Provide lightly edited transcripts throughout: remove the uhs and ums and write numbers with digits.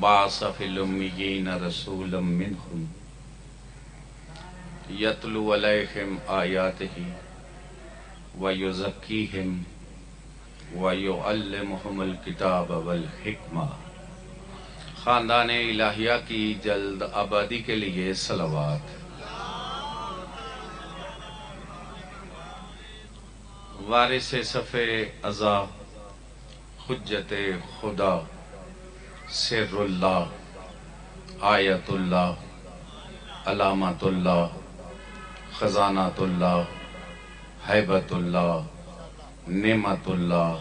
بعث فی الامیین رسولا منہم یتلو علیہم آیاتہ ویزکیہم وَيُعَلِّمُهُمُ الْكِتَابَ وَالْحِکْمَةَ۔ خاندان الہیہ کی جلد آبادی کے لیے صلوات۔ وارث صف ازا، حجت خدا، سر اللہ، آیت اللہ، علامت اللہ، خزانات اللہ، ہیبت اللہ، نعمت اللہ،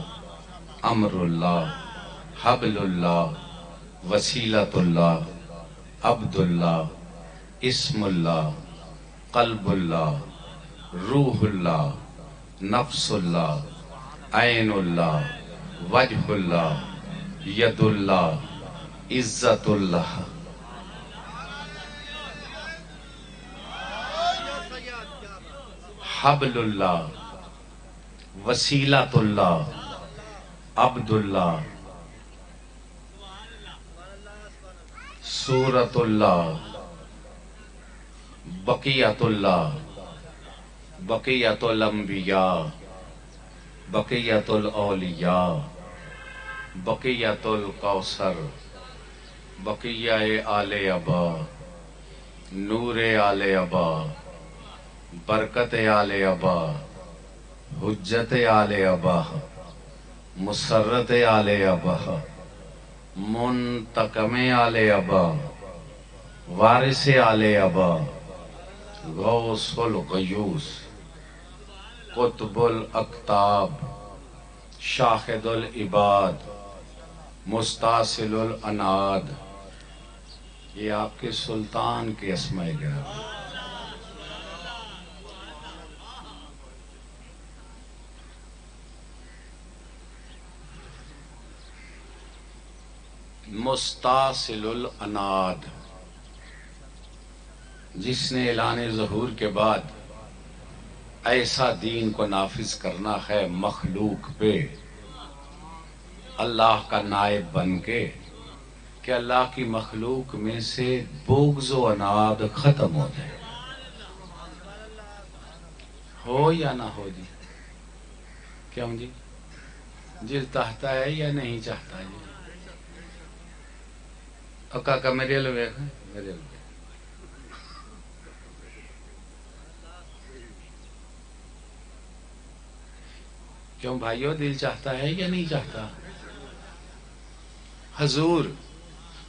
امر اللہ، حبل اللہ، وسیلت اللہ، عبد اللہ، اسم اللہ، قلب اللہ، روح اللہ، نفس اللہ، عین اللہ، وجہ اللہ، ید اللہ، عزت اللہ، حبل اللہ، وسیلت اللہ، عبد اللہ، سورت اللہ، بقیت اللہ، بقیت الانبیاء، بقیت الاولیاء، بقیت الکوثر، بقیہ آل ابا، نور آل ابا، برکت آل ابا، حجت آل ابا، مسرت آل ابا، منتقم آل ابا، وارث آل ابا، غوث الغیوث، قطب الاقطاب، شاہد العباد، مستاصل الاناد۔ یہ آپ کے سلطان کے اسماء گرامی۔ مستاصل الاناد، جس نے اعلان ظہور کے بعد ایسا دین کو نافذ کرنا ہے مخلوق پہ، اللہ کا نائب بن کے، کہ اللہ کی مخلوق میں سے بغض و عناد ختم ہو جائے، ہو یا نہ ہو جی؟ کیوں جی؟ دل چاہتا ہے یا نہیں چاہتا جی؟ کاکا میرے لوگ میرے لوگ کیوں بھائیو، دل چاہتا ہے یا نہیں چاہتا؟ حضور،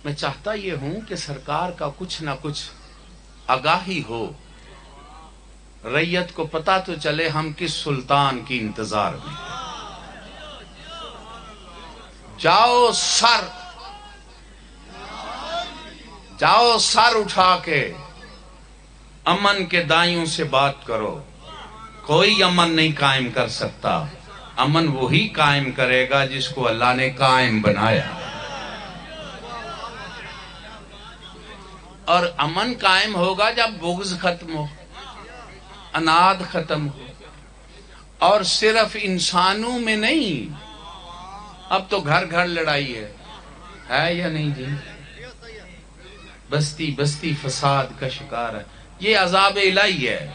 میں چاہتا یہ ہوں کہ سرکار کا کچھ نہ کچھ آگاہی ہو، رعیت کو پتہ تو چلے ہم کس سلطان کی انتظار میں۔ جاؤ سر اٹھا کے امن کے دائیوں سے بات کرو۔ کوئی امن نہیں قائم کر سکتا، امن وہی قائم کرے گا جس کو اللہ نے قائم بنایا، اور امن قائم ہوگا جب بغض ختم ہو، اناد ختم ہو، اور صرف انسانوں میں نہیں، اب تو گھر گھر لڑائی ہے یا نہیں جی؟ بستی بستی فساد کا شکار ہے۔ یہ عذاب الہی ہے،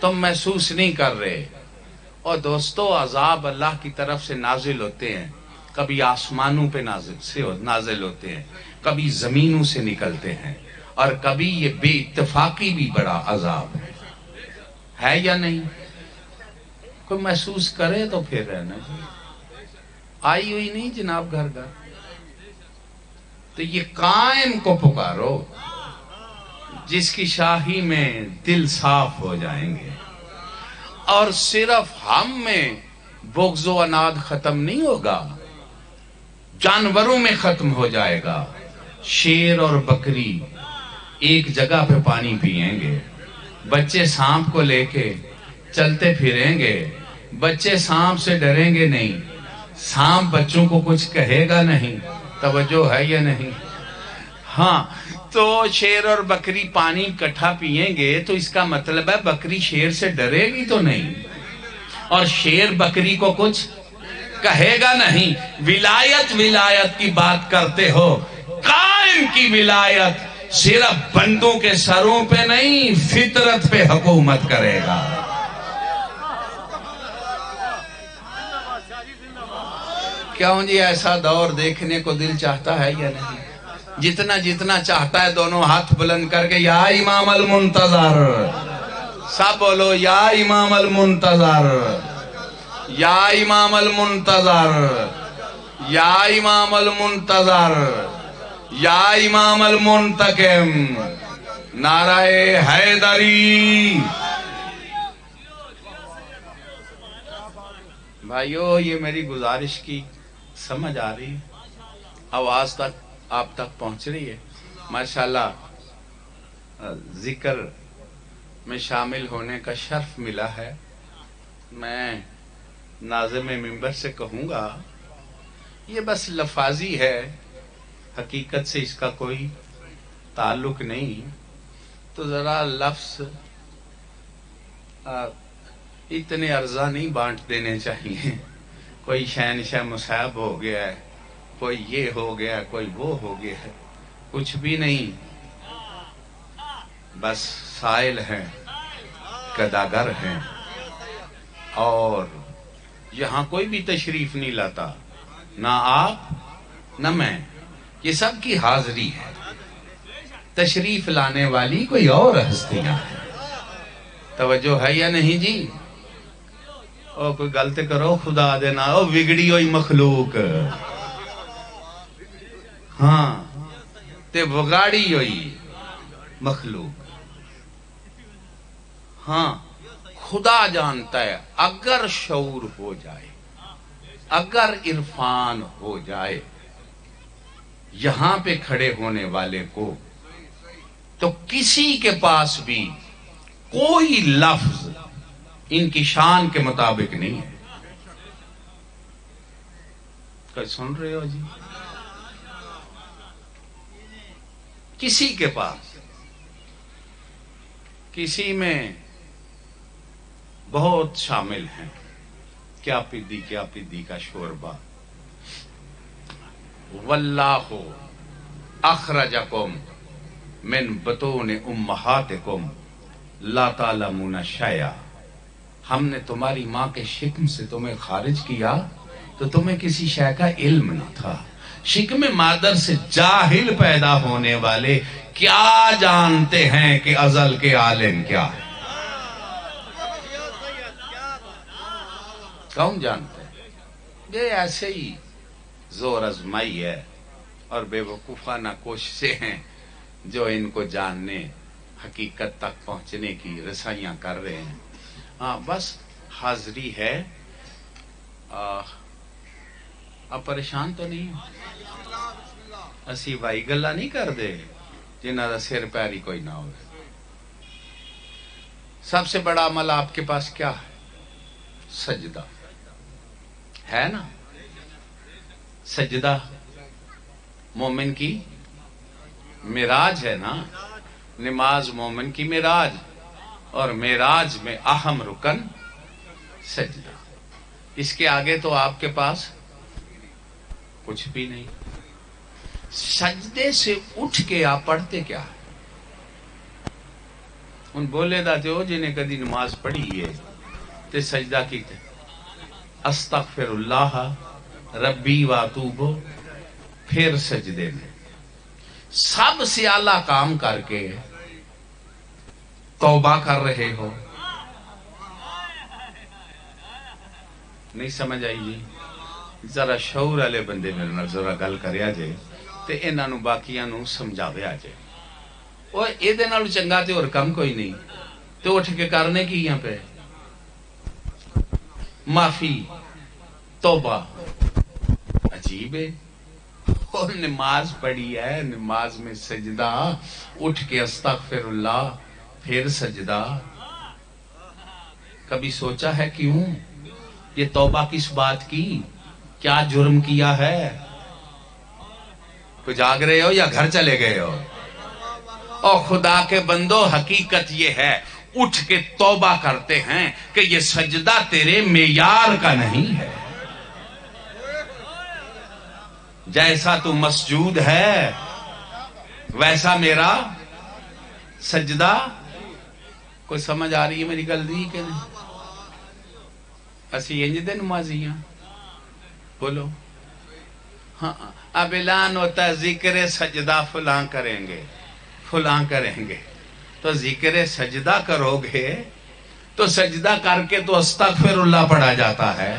تم محسوس نہیں کر رہے۔ اور دوستو، عذاب اللہ کی طرف سے نازل ہوتے ہیں، کبھی آسمانوں پہ نازل ہوتے ہیں، کبھی زمینوں سے نکلتے ہیں، اور کبھی یہ بے اتفاقی بھی بڑا عذاب ہے یا نہیں؟ کوئی محسوس کرے تو پھر رہنا جی۔ آئی ہوئی نہیں جناب گھر گھر؟ تو یہ قائم کو پکارو جس کی شاہی میں دل صاف ہو جائیں گے، اور صرف ہم میں بغض و عناد ختم نہیں ہوگا، جانوروں میں ختم ہو جائے گا۔ شیر اور بکری ایک جگہ پہ پانی پئیں گے، بچے سانپ کو لے کے چلتے پھریں گے، بچے سانپ سے ڈریں گے نہیں، سانپ بچوں کو کچھ کہے گا نہیں۔ توجہ ہے یا نہیں؟ ہاں، تو شیر اور بکری پانی اکٹھا پئیں گے تو اس کا مطلب ہے بکری شیر سے ڈرے گی تو نہیں، اور شیر بکری کو کچھ کہے گا نہیں۔ ولایت کی بات کرتے ہو، حسین کی ولایت صرف بندوں کے سروں پہ نہیں، فطرت پہ حکومت کرے گا۔ کیوں جی ایسا دور دیکھنے کو دل چاہتا ہے یا نہیں؟ جتنا جتنا چاہتا ہے دونوں ہاتھ بلند کر کے یا امام المنتظر، سب بولو یا امام المنتظر، یا امام المنتظر، یا امام المنتظر، یا امام المنتقم، نعرہ حیدری۔ بھائیو یہ میری گزارش کی سمجھ آ رہی ہے؟ آواز تک آپ تک پہنچ رہی ہے؟ ماشاءاللہ ذکر میں شامل ہونے کا شرف ملا ہے۔ میں ناظم منبر سے کہوں گا یہ بس لفاظی ہے، حقیقت سے اس کا کوئی تعلق نہیں، تو ذرا لفظ اتنے ارزاں نہیں بانٹ دینے چاہیے۔ کوئی شہنشاہ مصعب ہو گیا ہے، کوئی یہ ہو گیا، کوئی وہ ہو گیا ہے، کچھ بھی نہیں، بس سائل ہیں، گداگر ہیں، اور یہاں کوئی بھی تشریف نہیں لاتا، نہ آپ نہ میں، یہ سب کی حاضری ہے۔ تشریف لانے والی کوئی اور ہستیاں ہیں۔ توجہ ہے یا نہیں جی؟ او کوئی غلط کرو خدا دینا، او بگڑی ہوئی مخلوق، ہاں تے بگاڑی ہوئی مخلوق، ہاں خدا جانتا ہے اگر شعور ہو جائے، اگر عرفان ہو جائے یہاں پہ کھڑے ہونے والے کو، تو کسی کے پاس بھی کوئی لفظ ان کی شان کے مطابق نہیں ہے۔ کیا سن رہے ہو جی؟ کسی کے پاس، کسی میں بہت شامل ہیں، کیا پدی کا شوربہ، واللہ اخرجکم من بطون امہاتکم لا تعلمون شیئا، ہم نے تمہاری ماں کے شکم سے تمہیں خارج کیا تو تمہیں کسی شے کا علم نہ تھا۔ شکم مادر سے جاہل پیدا ہونے والے کیا جانتے ہیں کہ ازل کے عالم کیا ہے؟ کون جانتے ہیں؟ یہ ایسے ہی زور ازمائی ہے اور بے وقوفانہ کوششیں ہیں جو ان کو جاننے، حقیقت تک پہنچنے کی رسائیاں کر رہے ہیں۔ ہاں بس حاضری ہے۔ اب پریشان تو نہیں ہو؟ اسی بھائی گلا نہیں کر دے جنہ دا سر پیری کوئی نہ ہو۔ سب سے بڑا عمل آپ کے پاس کیا ہے؟ سجدہ ہے نا؟ سجدہ مومن کی معراج ہے نا، نماز مومن کی معراج، اور معراج میں اہم رکن سجدہ۔ اس کے آگے تو آپ کے پاس کچھ بھی نہیں۔ سجدے سے اٹھ کے آپ پڑھتے کیا ہے؟ ان بولے داتے ہو جنہیں کدی نماز پڑھی ہے تے سجدہ کیتے استغفر اللہ ربی واتوب، پھر سجدے میں سب سے اعلیٰ کام کر کے توبہ کر رہے ہو۔ نہیں سمجھ آئی جی؟ ذرا شعور والے بندے میرے نال ذرا گل کریا جے تے انہاں نوں باقیاں نوں سمجھاویا جے۔ او اے دے نال چنگا تے اور کم کوئی نہیں، تے اٹھ کے کرنے کی یہاں پہ معافی توبہ۔ عجیب ہے، اور نماز پڑھی ہے، نماز میں سجدہ، اٹھ کے استغفر اللہ پھر سجدہ۔ کبھی سوچا ہے کیوں یہ توبہ کس بات کی؟ کیا جرم کیا ہے؟ تو جاگ رہے ہو یا گھر چلے گئے ہو؟ اور خدا کے بندو حقیقت یہ ہے اٹھ کے توبہ کرتے ہیں کہ یہ سجدہ تیرے معیار کا نہیں ہے۔ جیسا تو مسجود ہے ویسا میرا سجدہ. کوئی سمجھ آ رہی ہے میری گل دی کہ نہیں؟ اسی انج دے نمازی ہیں. بولو. ہاں اب اعلان ہوتا ہے ذکر سجدہ فلاں کریں گے فلاں کریں گے. تو ذکر سجدہ کرو گے تو سجدہ کر کے تو استغفر اللہ پڑھا جاتا ہے.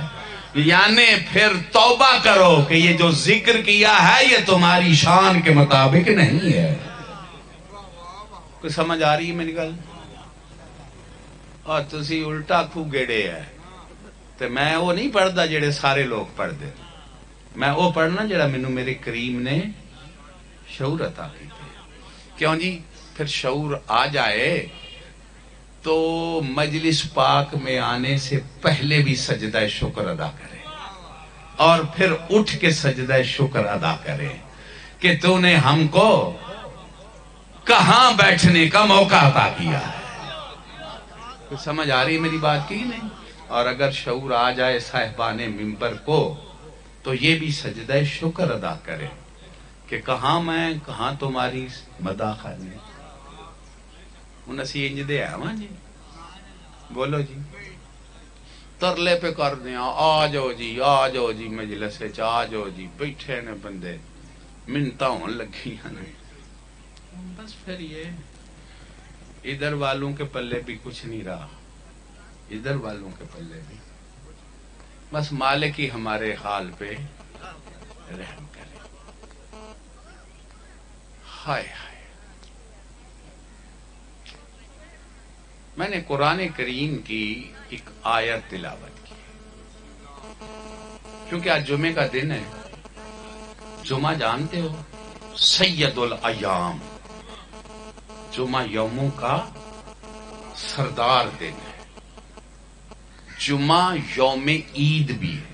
یعنی پھر توبہ کرو کہ یہ جو ذکر کیا ہے یہ تمہاری شان کے مطابق نہیں ہے. کوئی سمجھ آ رہی ہے میری گل؟ اور تسی الٹا کھو گیڑے ہے. تو میں وہ نہیں پڑھتا جڑے سارے لوگ پڑھ دے. میں وہ پڑھنا جڑا مینوں میرے کریم نے شعور عطا کی. کیوں جی؟ پھر شعور آ جائے تو مجلس پاک میں آنے سے پہلے بھی سجدہ شکر ادا کرے اور پھر اٹھ کے سجدہ شکر ادا کرے کہ تو نے ہم کو کہاں بیٹھنے کا موقع عطا کیا ہے. سمجھ آ رہی ہے میری بات کی نہیں؟ اور اگر شعور آ جائے صاحبان ممبر کو تو یہ بھی سجدہ شکر ادا کرے کہ کہاں میں کہاں تمہاری مداح ہے. ہوں اسی انج دے آواں جی. بولو جی. ترلے پہ کر دیا آ جاؤ جی مجلس آ جاؤ جی. بیٹھے نے بندے منتا ہون لگی ہیں. بس پھر یہ ادھر والوں کے پلے بھی کچھ نہیں رہا. ادھر والوں کے پلے بھی بس مالک ہی ہمارے حال پہ رحم کرے. ہائے ہائے. میں نے قرآن کریم کی ایک آیت تلاوت کی کیونکہ آج جمعے کا دن ہے. جمعہ جانتے ہو سید الایام. جمعہ یوموں کا سردار دن ہے. جمعہ یوم عید بھی ہے.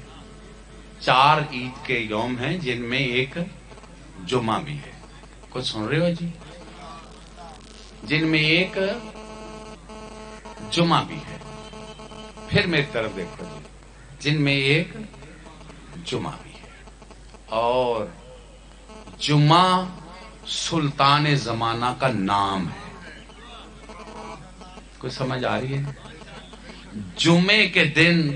4 عید کے یوم ہیں جن میں ایک جمعہ بھی ہے. کچھ سن رہے ہو جی؟ جن میں ایک جمعہ بھی ہے. پھر میری طرف دیکھو جی. جن میں ایک جمعہ بھی ہے. اور جمعہ سلطان زمانہ کا نام ہے. کوئی سمجھ آ رہی ہے؟ جمعے کے دن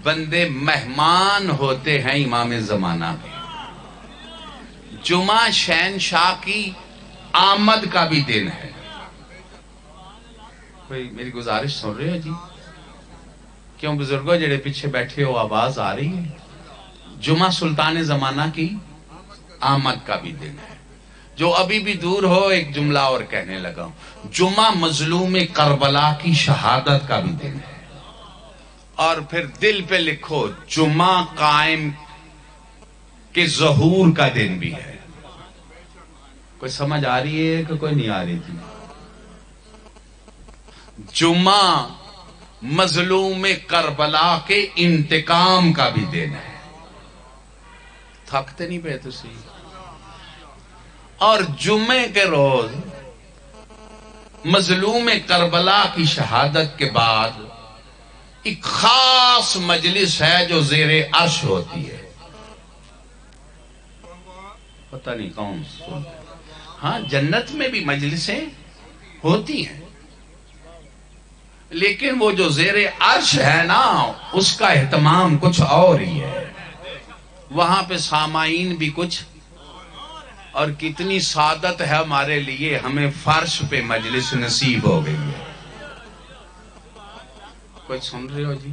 بندے مہمان ہوتے ہیں امام زمانہ کے. جمعہ شہنشاہ کی آمد کا بھی دن ہے. کوئی میری گزارش سن رہے ہو جی؟ کیوں بزرگوں جڑے پیچھے بیٹھے ہو آواز آ رہی ہے؟ جمعہ سلطان زمانہ کی آمد کا بھی دن ہے. جو ابھی بھی دور ہو ایک جملہ اور کہنے لگا ہوں. جمعہ مظلوم کربلا کی شہادت کا بھی دن ہے. اور پھر دل پہ لکھو جمعہ قائم کے ظہور کا دن بھی ہے. کوئی سمجھ آ رہی ہے کہ کوئی نہیں آ رہی تھی؟ جمعہ مظلوم کربلا کے انتقام کا بھی دن ہے. تھکتے نہیں پہ تسی؟ اور جمعے کے روز مظلوم کربلا کی شہادت کے بعد ایک خاص مجلس ہے جو زیر عرش ہوتی ہے. پتہ نہیں کون سن. ہاں جنت میں بھی مجلسیں ہوتی ہیں لیکن وہ جو زیر عرش ہے نا اس کا اہتمام کچھ اور ہی ہے. وہاں پہ سامعین بھی کچھ. اور کتنی سعادت ہے ہمارے لیے ہمیں فرش پہ مجلس نصیب ہو گئی ہے. کچھ سن رہے ہو جی؟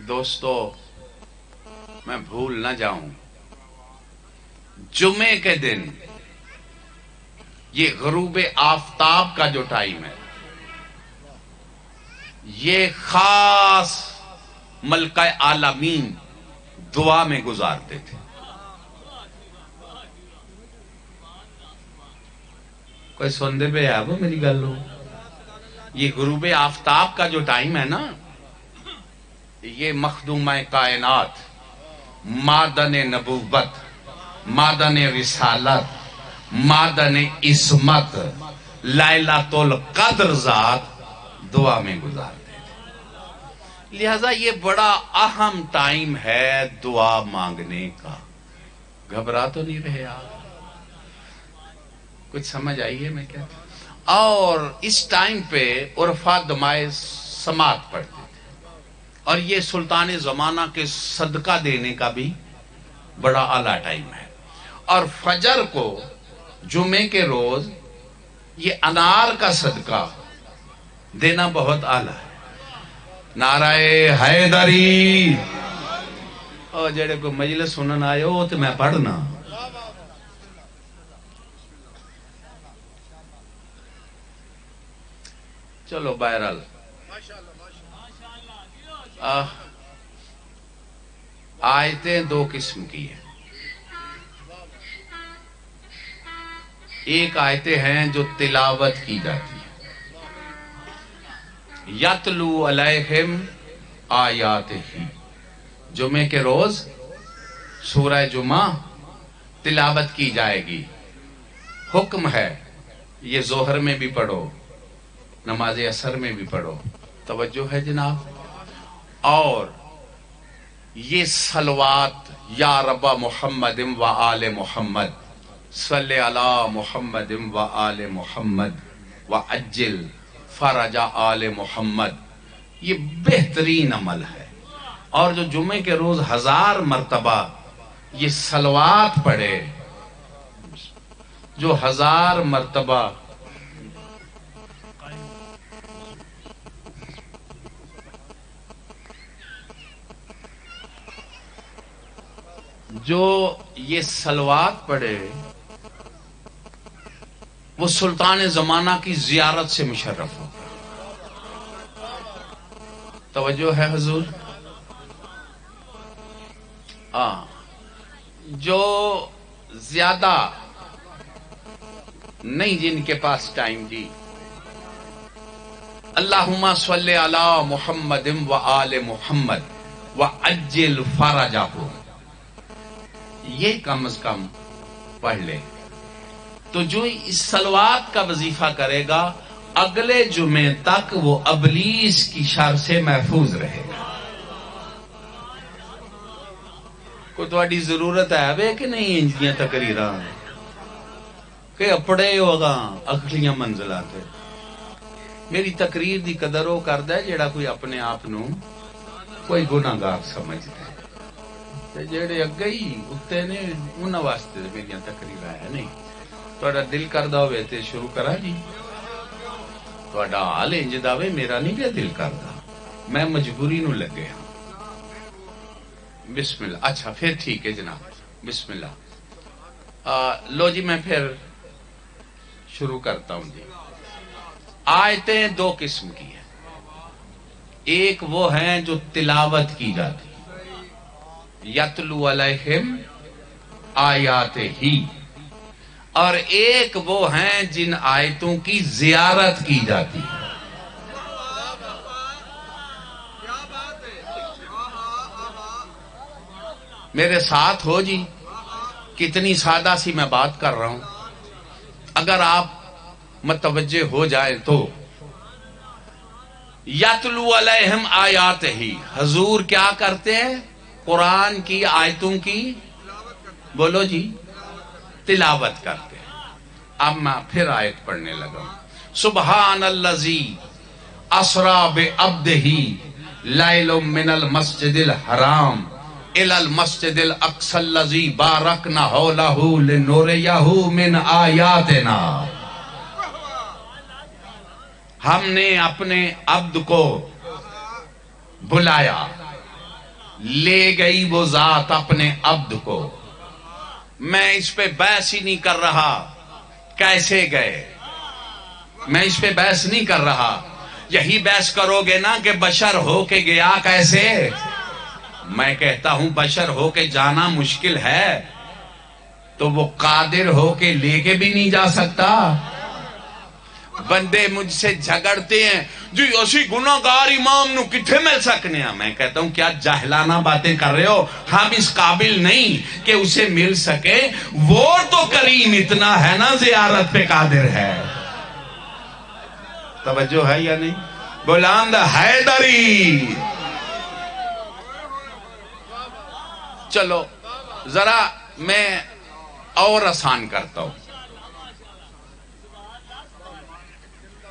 دوستو میں بھول نہ جاؤں جمعے کے دن یہ غروب آفتاب کا جو ٹائم ہے یہ خاص ملکہ عالمین دعا میں گزارتے تھے. کوئی سندے پہ ہے وہ میری گل ہو؟ یہ غروب آفتاب کا جو ٹائم ہے نا یہ مخدومہ کائنات معدن نبوت معدن رسالت معدن عصمت لیلۃ القدر ذات دعا میں گزارتے تھے. لہذا یہ بڑا اہم ٹائم ہے دعا مانگنے کا. گھبرا تو نہیں رہے آپ؟ کچھ سمجھ آئی ہے میں کیا؟ اور اس ٹائم پہ عرفا دمائے سماعت پڑھتے تھے، اور یہ سلطان زمانہ کے صدقہ دینے کا بھی بڑا اعلیٰ ٹائم ہے. اور فجر کو جمعے کے روز یہ انار کا صدقہ دینا بہت اعلیٰ ہے. نعرہ حیدری. اور جڑے کو مجلس سنن آئے ہو تو میں پڑھنا. چلو بہرحال آیتیں دو قسم کی ہیں. ایک آیتیں ہیں جو تلاوت کی جاتی ہیں. یتلو علیہم آیاتہ، جمعے کے روز سورہ جمعہ تلاوت کی جائے گی. حکم ہے یہ ظہر میں بھی پڑھو، نماز عصر میں بھی پڑھو. توجہ ہے جناب. اور یہ صلوات یا رب محمد و آل محمد صلی علی محمد و آل محمد و عجل فرج آل محمد، یہ بہترین عمل ہے. اور جو جمعے کے روز 1000 مرتبہ یہ صلوات پڑھے، جو 1000 مرتبہ جو یہ صلوات پڑھے وہ سلطان زمانہ کی زیارت سے مشرف ہوگا. توجہ ہے حضور. جو زیادہ نہیں جن کے پاس ٹائم دی، اللہم صلی علی محمد و آل محمد و عجل فرجہ، یہ کم از کم پڑھ لے تو جو اس صلوات کا وظیفہ کرے گا اگلے جمعے تک وہ ابلیس کی شر سے محفوظ رہے گا. کو تہاڈی ضرورت ہے وے کہ نہیں انجیاں تقریراں کہ اپڑے ہوگا اگلیاں منزلات. میری تقریر دی قدر وہ کردا ہے جیڑا کوئی اپنے آپ نو کوئی گناہگار سمجھدا ہے، تے جیڑے اگے ہی اتے نے انہاں واسطے میری تقریر ہے نہیں. تہاڈا دل کردا ہوئے تے شروع کرا جی. تہاڈا حال انج دا وے میرا نہیں پیا دل کردا، میں مجبوری نو لگے ہاں. بسم اللہ. اچھا پھر ٹھیک ہے جناب، بسم اللہ. لو جی میں پھر شروع کرتا ہوں جی. آیتیں دو قسم کی ہیں. ایک وہ ہیں جو تلاوت کی جاتی، یتلو علیہم آیات ہی، اور ایک وہ ہیں جن آیتوں کی زیارت کی جاتی ہے. میرے ساتھ ہو جی، کتنی سادہ سی میں بات کر رہا ہوں. اگر آپ متوجہ ہو جائیں تو یتلو علیہم آیات ہی، حضور کیا کرتے ہیں؟ قرآن کی آیتوں کی بولو جی تلاوت کرتے ہیں. اب میں پھر آیت پڑھنے لگا ہوں. سبحان الذی اسری بعبدہ لیلا من المسجد الحرام الی المسجد الاقصی الذی بارکنا حولہ لنریہ من آیاتنا. ہم نے اپنے عبد کو بلایا، لے گئی وہ ذات اپنے عبد کو. میں اس پہ بحث ہی نہیں کر رہا کیسے گئے، میں اس پہ بحث نہیں کر رہا. یہی بحث کرو گے نا کہ بشر ہو کے گیا کیسے. میں کہتا ہوں بشر ہو کے جانا مشکل ہے تو وہ قادر ہو کے لے کے بھی نہیں جا سکتا. بندے مجھ سے جھگڑتے ہیں جی اسی گناہگار امام نو کتھے مل سکنے ہیں. میں کہتا ہوں کیا جاہلانہ باتیں کر رہے ہو. ہم اس قابل نہیں کہ اسے مل سکے، وہ تو کریم اتنا ہے نا زیارت پہ قادر ہے. توجہ ہے یا نہیں؟ بلند حیدری. چلو ذرا میں اور آسان کرتا ہوں.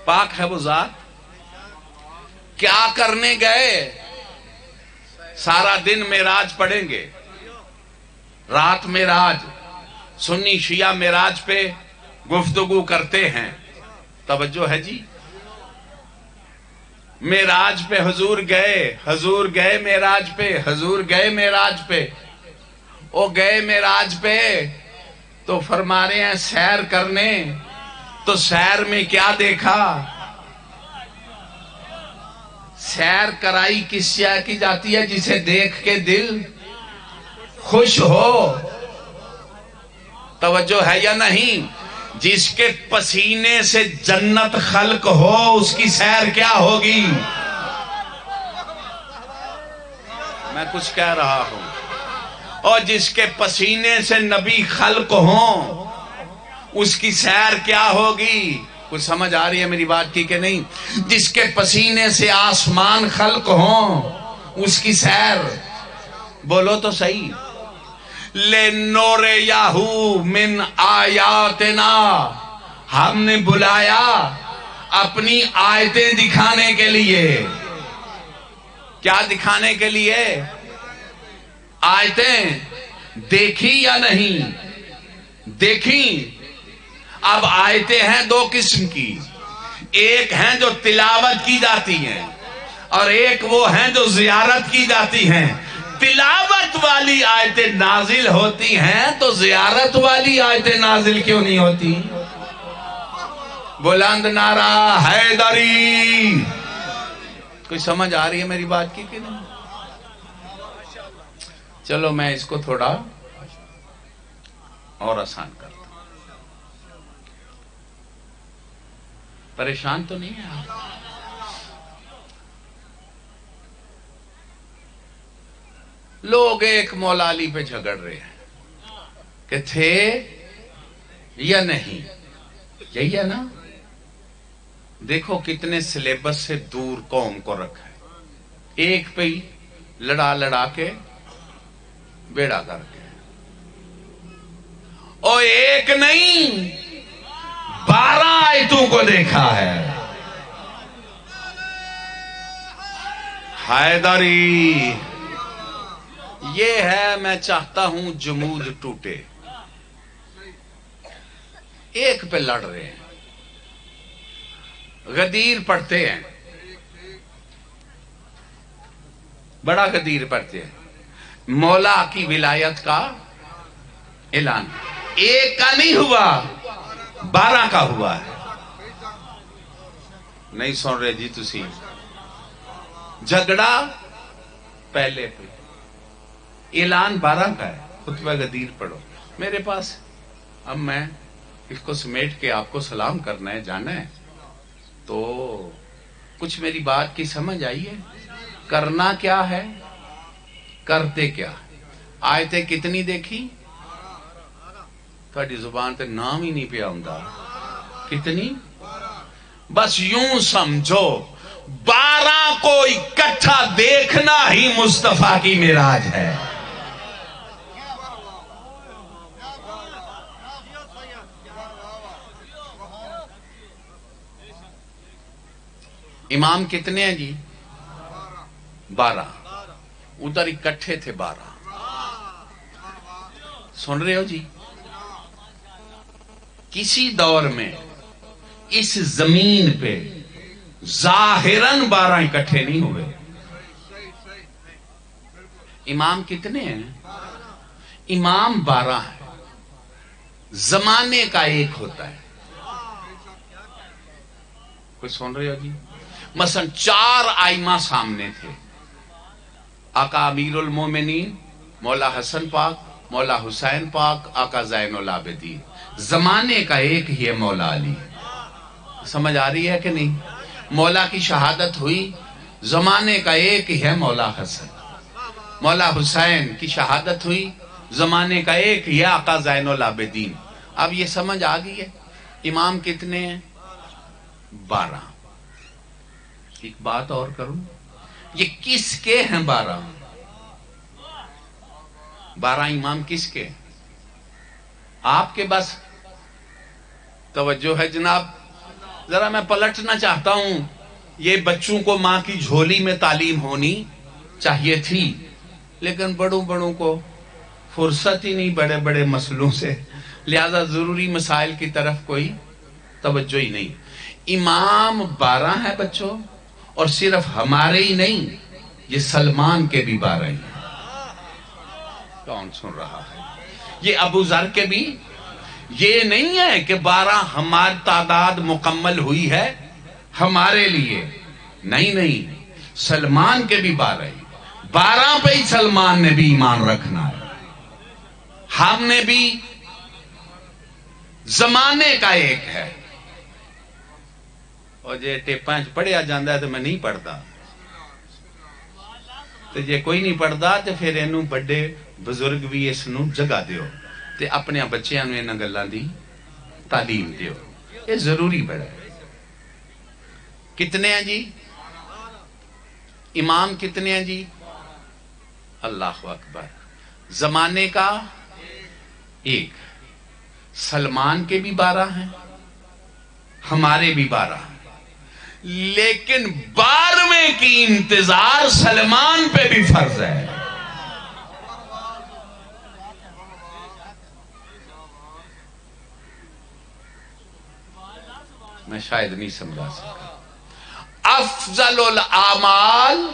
پاک ہے وہ ذات. کیا کرنے گئے؟ سارا دن معراج پڑھیں گے، رات معراج. سنی شیعہ معراج پہ گفتگو کرتے ہیں. توجہ ہے جی. معراج پہ حضور گئے معراج پہ، حضور گئے معراج پہ. وہ گئے معراج پہ تو فرما رہے ہیں سیر کرنے. تو سیر میں کیا دیکھا؟ سیر کرائی کس شے کی جاتی ہے؟ جسے دیکھ کے دل خوش ہو. توجہ ہے یا نہیں؟ جس کے پسینے سے جنت خلق ہو اس کی سیر کیا ہوگی؟ میں کچھ کہہ رہا ہوں. اور جس کے پسینے سے نبی خلق ہوں اس کی سیر کیا ہوگی؟ کچھ سمجھ آ رہی ہے میری بات کی کہ نہیں؟ جس کے پسینے سے آسمان خلق ہوں اس کی سیر. بولو تو صحیح. لِنُرِيَهُ یاہو من آیاتنا، ہم نے بلایا اپنی آیتیں دکھانے کے لیے. کیا دکھانے کے لیے؟ آیتیں دیکھی یا نہیں؟ دیکھی. اب آیتیں ہیں دو قسم کی. ایک ہیں جو تلاوت کی جاتی ہیں اور ایک وہ ہیں جو زیارت کی جاتی ہیں. تلاوت والی آیتیں نازل ہوتی ہیں تو زیارت والی آیتیں نازل کیوں نہیں ہوتی؟ بلند نعرہ حیدری. کوئی سمجھ آ رہی ہے میری بات کی کہ نہیں؟ چلو میں اس کو تھوڑا اور آسان کرتا ہوں. پریشان تو نہیں ہے آپ؟ لوگ ایک مولا علی پہ جھگڑ رہے ہیں کہ تھے یا نہیں. یہی ہے نا؟ دیکھو کتنے سلیبس سے دور قوم کو رکھا ہے. ایک پہ ہی لڑا کے بیڑا کر کے. اور ایک نہیں 12 آیتوں کو دیکھا ہے. حیدری یہ ہے. میں چاہتا ہوں جمود ٹوٹے. ایک پہ لڑ رہے ہیں، غدیر پڑھتے ہیں، بڑا غدیر پڑھتے ہیں. مولا کی ولایت کا اعلان ایک کا نہیں ہوا، 12 کا ہوا ہے. نہیں سن رہے جی تسی؟ جھگڑا پہلے پہ، اعلان 12 کا ہے. خطبہ غدیر پڑھو. میرے پاس اب میں اس کو سمیٹ کے آپ کو سلام کرنا ہے، جانا ہے. تو کچھ میری بات کی سمجھ آئی ہے؟ کرنا کیا ہے، کرتے کیا؟ آیتیں کتنی دیکھی؟ تھوڑی زبان تے نام ہی نہیں پہ آؤندا. کتنی؟ بس یوں سمجھو 12 کو اکٹھا دیکھنا ہی مصطفیٰ کی معراج ہے. امام کتنے ہیں جی؟ 12. ادھر اکٹھے تھے 12. سن رہے ہو جی؟ کسی دور میں اس زمین پہ ظاہراً 12 اکٹھے نہیں ہوئے. امام کتنے ہیں؟ امام 12 ہے. زمانے کا ایک ہوتا ہے. کوئی سن رہے ہو جی؟ مثلا 4 آئمہ سامنے تھے. آقا امیر المومنین، مولا حسن پاک، مولا حسین پاک، آقا زین العابدین. زمانے کا ایک ہی ہے مولا علی. سمجھ آ رہی ہے کہ نہیں؟ مولا کی شہادت ہوئی، زمانے کا ایک ہی ہے مولا حسن. مولا حسین کی شہادت ہوئی، زمانے کا ایک ہی ہے آقا زین العابدین. اب یہ سمجھ آ گئی ہے امام کتنے ہیں؟ 12. ایک بات اور کروں، یہ کس کے ہیں 12؟ 12 امام کس کے؟ آپ کے بس توجہ ہے جناب. ذرا میں پلٹنا چاہتا ہوں. یہ بچوں کو ماں کی جھولی میں تعلیم ہونی چاہیے تھی، لیکن بڑوں بڑوں کو فرصت ہی نہیں بڑے بڑے مسئلوں سے، لہذا ضروری مسائل کی طرف کوئی توجہ ہی نہیں. امام 12 ہے بچوں، اور صرف ہمارے ہی نہیں، یہ سلمان کے بھی 12 ہی ہیں. کون سن رہا ہے؟ یہ ابو ذر کے بھی. یہ نہیں ہے کہ 12 ہماری تعداد مکمل ہوئی ہے ہمارے لیے، نہیں نہیں، سلمان کے بھی 12 ہی. 12 پہ ہی سلمان نے بھی ایمان رکھنا ہے. ہم نے بھی زمانے کا ایک ہے. اور جے ٹیپاں پڑھیا جاندہ ہے تو میں نہیں پڑھتا، تو جے کوئی نہیں پڑھتا تو پھر انہوں بڑے بزرگ بھی اس نو جگہ دیو تے اپنے بچیاں نو انہاں گلاں دی تعلیم دیو. یہ ضروری بڑا ہے. کتنے ہیں جی امام؟ کتنے ہیں جی؟ اللہ اکبر. زمانے کا ایک. سلمان کے بھی 12 ہیں، ہمارے بھی 12 ہیں، لیکن 12ویں کی انتظار سلمان پہ بھی فرض ہے. میں شاید نہیں سمجھا سکا. افضل الاعمال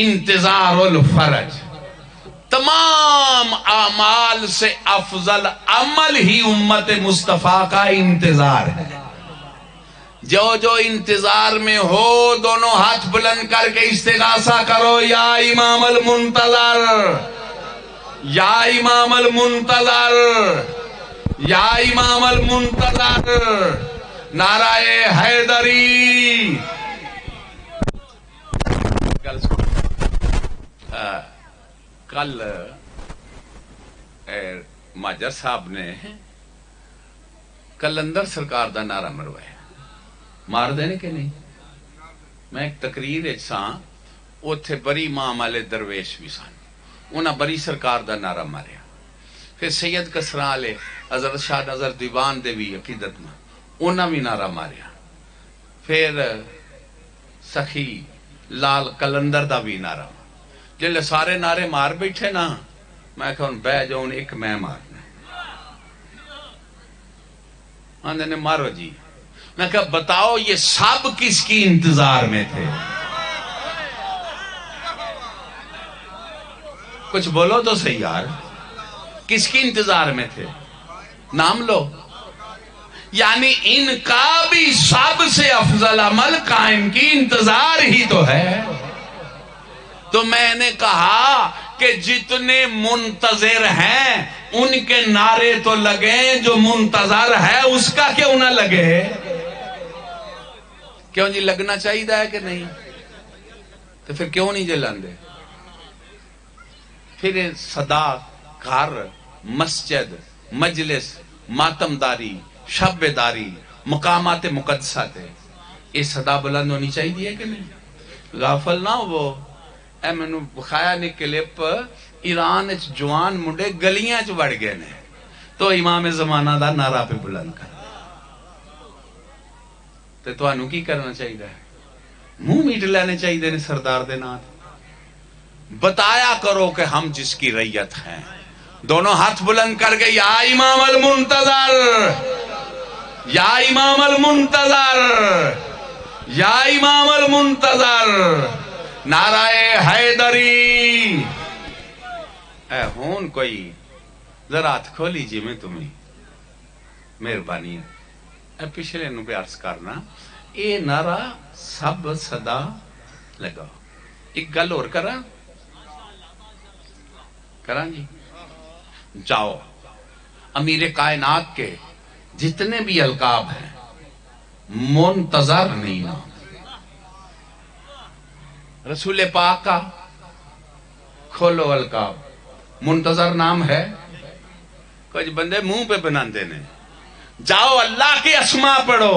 انتظار الفرج. تمام اعمال سے افضل عمل ہی امت مصطفیٰ کا انتظار ہے. جو جو انتظار میں ہو دونوں ہاتھ بلند کر کے استغاثہ کرو، یا امام المنتظر، یا امام المنتظر، یا امام المنتظر، نعرہ حیدری. کل ماجر صاحب نے کلندر سرکار دا نعرہ مروایا. مار دینے کے نہیں. میں ایک تقریر ساں، اوتھے بری امام والے درویش بھی سن، انہاں بری سرکار دا نعرہ ماریا. پھر سید کسراں والے حضرت شاہ نظر دیوان دے بھی عقیدت میں انہاں بھی نعرہ ماریا. پھر سخی لال کلندر دا بھی نعرہ. جلے سارے نعرے مار بیٹھے نا، میں کہا بہ جاؤں ایک میں مارنا. آندھے نے مارو جی. میں کہا بتاؤ یہ سب کس کی انتظار میں تھے؟ کچھ بولو تو صحیح یار. کس کی انتظار میں تھے؟ نام لو. یعنی ان کا بھی سب سے افضل عمل قائم کی انتظار ہی تو ہے. تو میں نے کہا کہ جتنے منتظر ہیں ان کے نعرے تو لگیں، جو منتظر ہے اس کا کیوں نہ لگے؟ کیوں جی لگنا چاہیے ہے کہ نہیں؟ تو پھر کیوں نہیں جلاندے؟ پھر صدا گھر، مسجد، مجلس، ماتمداری، شبداری، مقامات مقدسہ تھے، یہ صدا بلند ہونی چاہیے کہ نہیں؟ غافل نہ ہو. اے میں نے بخایا نے کلپ ایران جوان منڈے گلیاں چ وڑ گئے نے، تو امام زمانہ دا نعرہ پہ بلند کر. تو انہوں کی کرنا چاہیے؟ منہ میٹ لینے چاہیے نے سردار دے نام. بتایا کرو کہ ہم جس کی ریت ہیں. دونوں ہاتھ بلند کر کے یا امام المنتظر، یا امام المنتظر، یا امام المنتظر، نعرہ حیدری. اے ہون کوئی ذرا ہاتھ کھولی جی میں تمہیں مہربانی ہے. اے پچھلے نو پہ عرض کرنا اے نعرہ سب صدا لگاؤ. ایک گل اور کراں جی. جاؤ امیر کائنات کے جتنے بھی القاب ہیں منتظر نہیں نام. رسول پاک کا کھولو القاب، منتظر نام ہے. کچھ بندے منہ پہ بناندے نے. جاؤ اللہ کے اسماء پڑھو،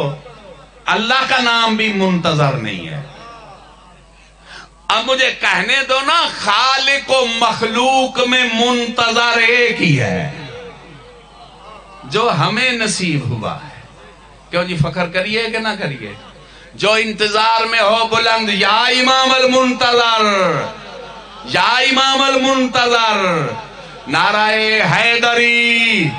اللہ کا نام بھی منتظر نہیں ہے. اب مجھے کہنے دو نا، خالق و مخلوق میں منتظر ایک ہی ہے جو ہمیں نصیب ہوا ہے۔ کیوں جی فخر کریے کہ نہ کریے؟ جو انتظار میں ہو بلند، یا امام المنتظر، یا امام المنتظر، نعرہ حیدری۔